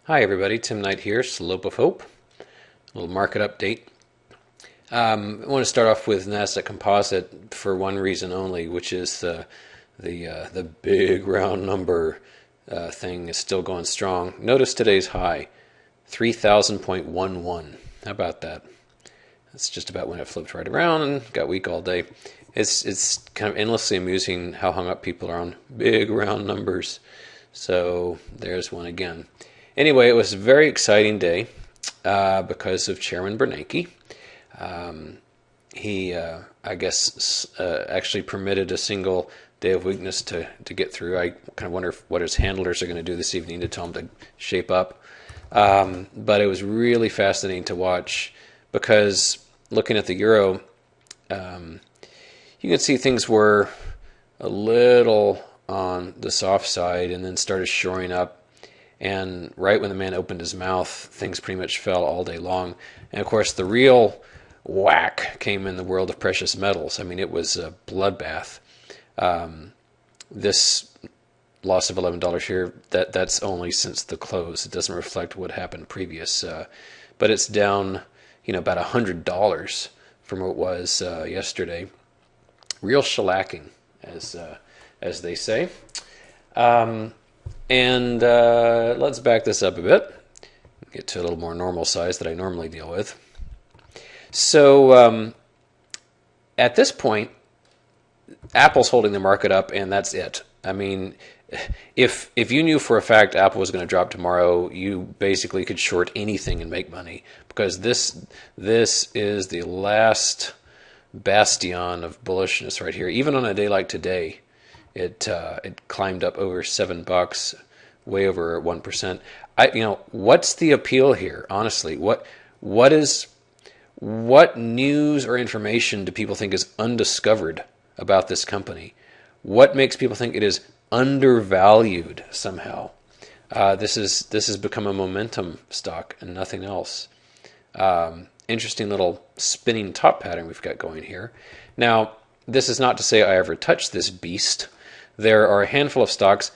Hi everybody, Tim Knight here, Slope of Hope. A little market update. I want to start off with Nasdaq Composite for one reason only, which is the big round number thing is still going strong. Notice today's high, 3,000.11. How about that? That's just about when it flipped right around and got weak all day. It's kind of endlessly amusing how hung up people are on big round numbers. So there's one again. Anyway, it was a very exciting day because of Chairman Bernanke. He, I guess, actually permitted a single day of weakness to get through. I kind of wonder what his handlers are going to do this evening to tell him to shape up. But it was really fascinating to watch because looking at the euro, you can see things were a little on the soft side and then started shoring up. And right when the man opened his mouth, things pretty much fell all day long. And of course, the real whack came in the world of precious metals. I mean, it was a bloodbath. This loss of $11 here, that's only since the close. It doesn't reflect what happened previous. But it's down, about $100 from what it was yesterday. Real shellacking, as they say. And let's back this up a bit, get to a little more normal size that I normally deal with. So at this point, Apple's holding the market up, and that's it. I mean, if you knew for a fact Apple was going to drop tomorrow, you basically could short anything and make money, because this is the last bastion of bullishness right here. Even on a day like today, it climbed up over $7, way over 1%. What's the appeal here? Honestly, what news or information do people think is undiscovered about this company? What makes people think it is undervalued somehow? This has become a momentum stock and nothing else. Interesting little spinning top pattern we've got going here. Now, this is not to say I ever touched this beast. There are a handful of stocks,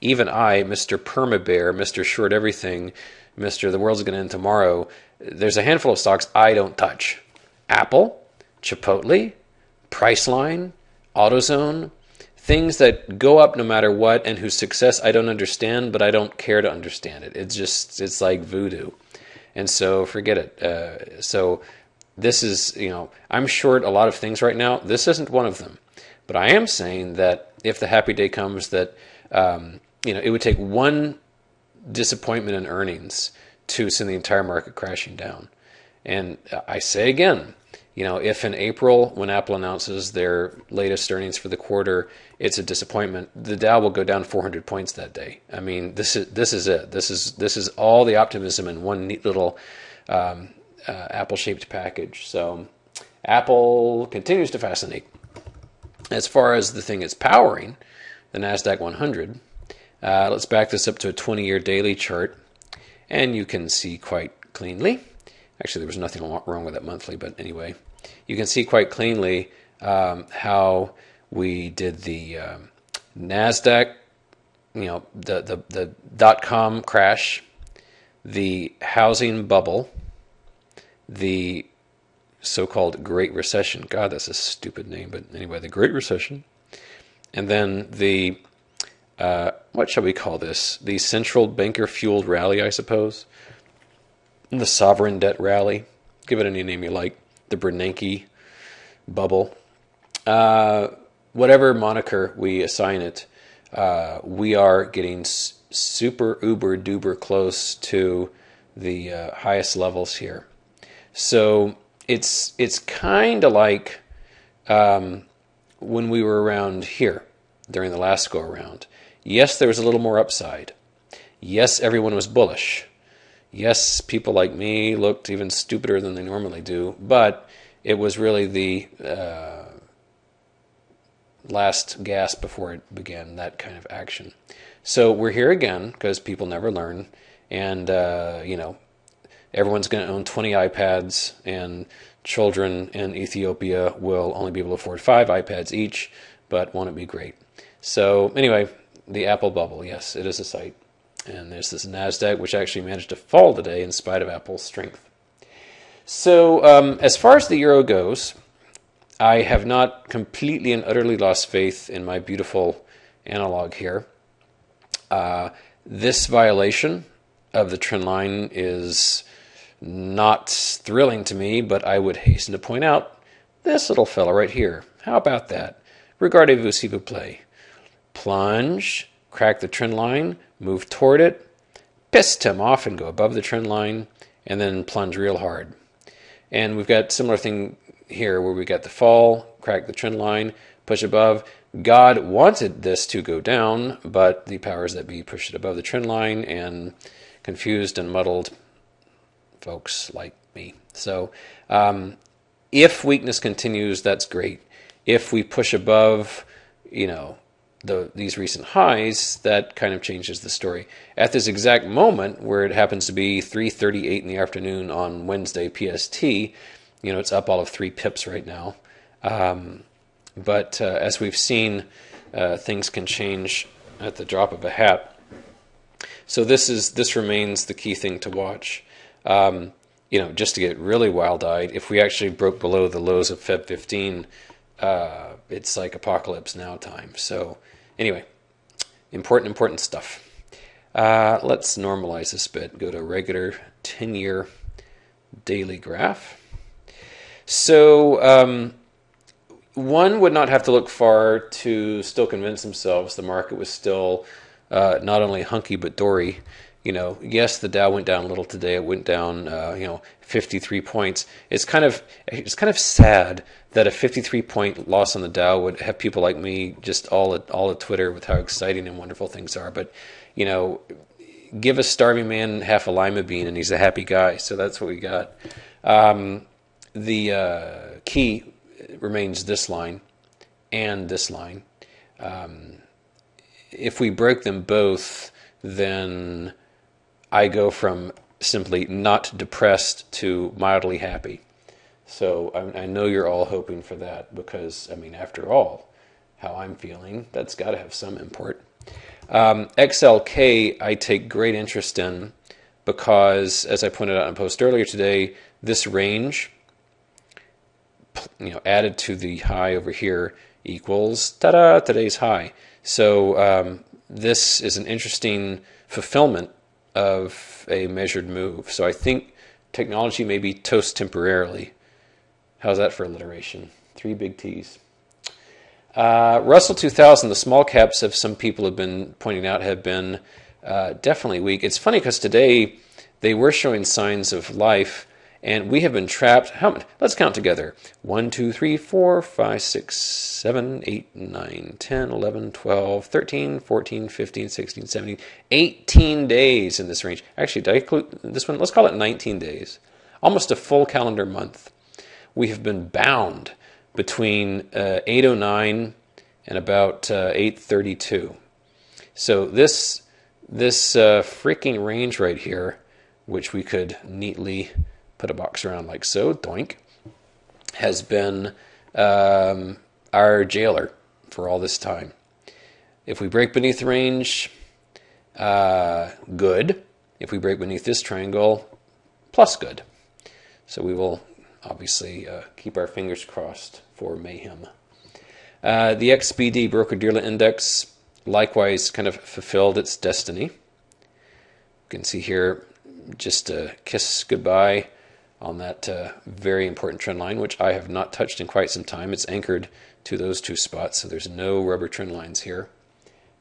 even I, Mr. Perma-Bear, Mr. Short Everything, Mr. The World's Gonna End Tomorrow, there's a handful of stocks I don't touch. Apple, Chipotle, Priceline, AutoZone, things that go up no matter what and whose success I don't understand, but I don't care to understand it. It's like voodoo. And so forget it. So this is, I'm short a lot of things right now. This isn't one of them. But I am saying that if the happy day comes that, it would take one disappointment in earnings to send the entire market crashing down. And I say again, if in April, when Apple announces their latest earnings for the quarter, it's a disappointment, the Dow will go down 400 points that day. I mean, this is it. This is all the optimism in one neat little apple-shaped package. So Apple continues to fascinate. As far as the thing it's powering, the NASDAQ 100, let's back this up to a 20-year daily chart, and you can see quite cleanly. Actually, there was nothing wrong with that monthly, but anyway, you can see quite cleanly how we did the NASDAQ, the dot-com crash, the housing bubble, the so-called Great Recession. God, that's a stupid name, but anyway, the Great Recession. And then the, what shall we call this? The central banker-fueled rally, I suppose. The sovereign debt rally. Give it any name you like. The Bernanke bubble. Whatever moniker we assign it, we are getting super uber duper close to the highest levels here. So it's kind of like when we were around here during the last go around. Yes, there was a little more upside. Yes, everyone was bullish. Yes, people like me looked even stupider than they normally do, but it was really the last gasp before it began, that kind of action. So we're here again because people never learn, and everyone's going to own 20 iPads, and children in Ethiopia will only be able to afford 5 iPads each, but won't it be great? So anyway, the Apple bubble, yes, it is a sight. And there's this NASDAQ, which actually managed to fall today in spite of Apple's strength. So as far as the euro goes, I have not completely and utterly lost faith in my beautiful analog here. This violation of the trend line is not thrilling to me, but I would hasten to point out this little fella right here. How about that? Regardez-vous s'il vous plaît. Plunge, crack the trend line, move toward it, pissed him off and go above the trend line, and then plunge real hard. And we've got similar thing here where we got the fall, crack the trend line, push above. God wanted this to go down, but the powers that be pushed it above the trend line, and confused and muddled folks like me. So if weakness continues, that's great. If we push above, these recent highs, that kind of changes the story. At this exact moment, where it happens to be 3:38 in the afternoon on Wednesday PST, it's up all of 3 pips right now. But as we've seen, things can change at the drop of a hat. So this remains the key thing to watch. Just to get really wild-eyed, if we actually broke below the lows of Feb 15, it's like apocalypse now time. So anyway, important stuff. Let's normalize this bit. Go to regular 10-year daily graph. So one would not have to look far to still convince themselves the market was still not only hunky but dory. Yes, the Dow went down a little today. It went down, 53 points. It's kind of sad that a 53-point loss on the Dow would have people like me just all at Twitter with how exciting and wonderful things are. But give a starving man half a lima bean and he's a happy guy. So that's what we got. The key remains this line and this line. If we break them both, then I go from simply not depressed to mildly happy. So I know you're all hoping for that because, after all, how I'm feeling, that's got to have some import. XLK I take great interest in because, as I pointed out in a post earlier today, this range, added to the high over here equals, ta-da, today's high. So this is an interesting fulfillment of a measured move. So I think technology may be toast temporarily. How's that for alliteration? 3 big T's. Russell 2000, the small caps, as some people have been pointing out, have been definitely weak. It's funny because today they were showing signs of life, and we have been trapped. How many? Let's count together. 1, 2, 3, 4, 5, 6, 7, 8, 9, 10, 11, 12, 13, 14, 15, 16, 17, 18 days in this range. Actually, did I include this one? Let's call it 19 days. Almost a full calendar month. We have been bound between 8:09 and about 8:32. So this freaking range right here, which we could neatly put a box around like so, doink, has been our jailer for all this time. If we break beneath the range, good. If we break beneath this triangle, plus good. So we will obviously keep our fingers crossed for mayhem. The XBD broker-dealer index likewise kind of fulfilled its destiny. You can see here just a kiss goodbye on that very important trend line, which I have not touched in quite some time. It's anchored to those 2 spots, so there's no rubber trend lines here.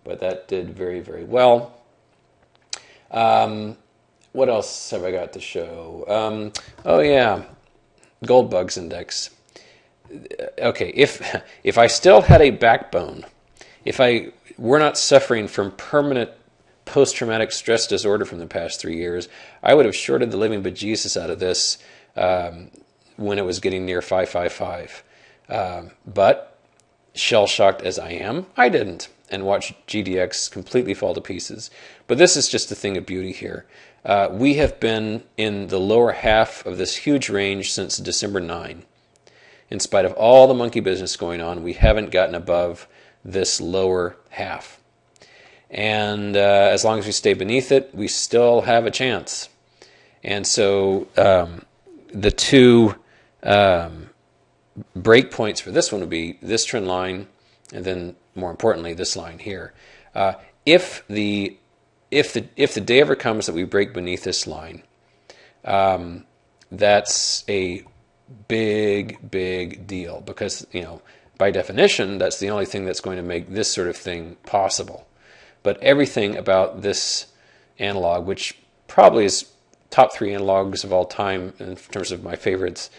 But that did very, very well. What else have I got to show? Oh yeah, Gold Bugs Index. Okay, if I still had a backbone, if I were not suffering from permanent post-traumatic stress disorder from the past 3 years, I would have shorted the living bejesus out of this when it was getting near 555. But shell-shocked as I am, I didn't, and watched GDX completely fall to pieces. But this is just a thing of beauty here. We have been in the lower half of this huge range since December 9. In spite of all the monkey business going on, we haven't gotten above this lower half. And as long as we stay beneath it, we still have a chance. And so the two break points for this one would be this trend line, and then more importantly, this line here. If the day ever comes that we break beneath this line, that's a big deal, because by definition that's the only thing that's going to make this sort of thing possible. But everything about this analog, which probably is top 3 analogs of all time in terms of my favorites,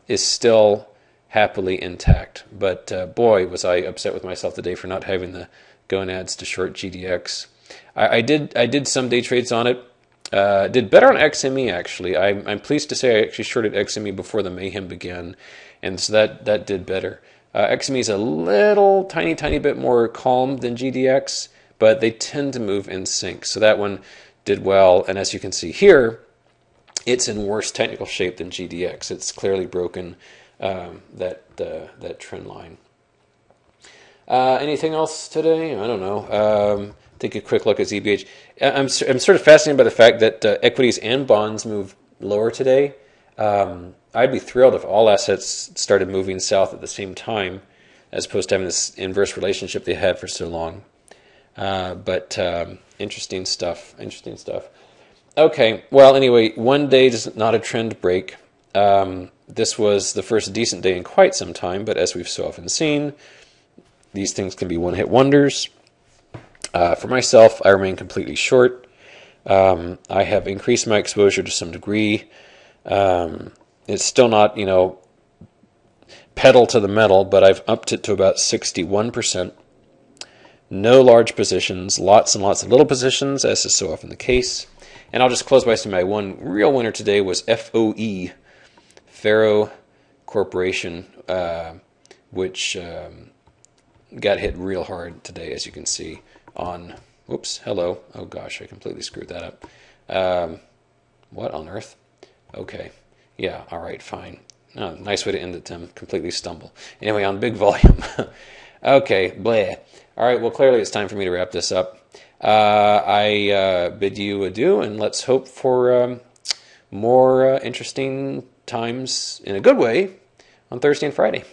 is still happily intact. But boy, was I upset with myself today for not having the gonads to short GDX. I did some day trades on it. Did better on XME, actually. I'm pleased to say I actually shorted XME before the mayhem began, and so that did better. XME is a little tiny bit more calm than GDX, but they tend to move in sync. So that one did well, and as you can see here, it's in worse technical shape than GDX. It's clearly broken that trend line. Anything else today? I don't know. Take a quick look at ZBH. I'm sort of fascinated by the fact that equities and bonds move lower today. I'd be thrilled if all assets started moving south at the same time, as opposed to having this inverse relationship they had for so long. But interesting stuff. Okay, well, anyway, one day is not a trend break. This was the first decent day in quite some time, but as we've so often seen, these things can be one-hit wonders. For myself, I remain completely short. I have increased my exposure to some degree. It's still not, pedal to the metal, but I've upped it to about 61%. No large positions, lots and lots of little positions, as is so often the case. And I'll just close by saying my one real winner today was FOE, Faro Corporation, which got hit real hard today, as you can see on, whoops, hello. Oh gosh, I completely screwed that up. What on earth? Okay. Yeah, all right, fine. Oh, nice way to end it, Tim. Completely stumble. Anyway, on big volume. Okay, bleh. All right, well, clearly it's time for me to wrap this up. I bid you adieu, and let's hope for more interesting times, in a good way, on Thursday and Friday.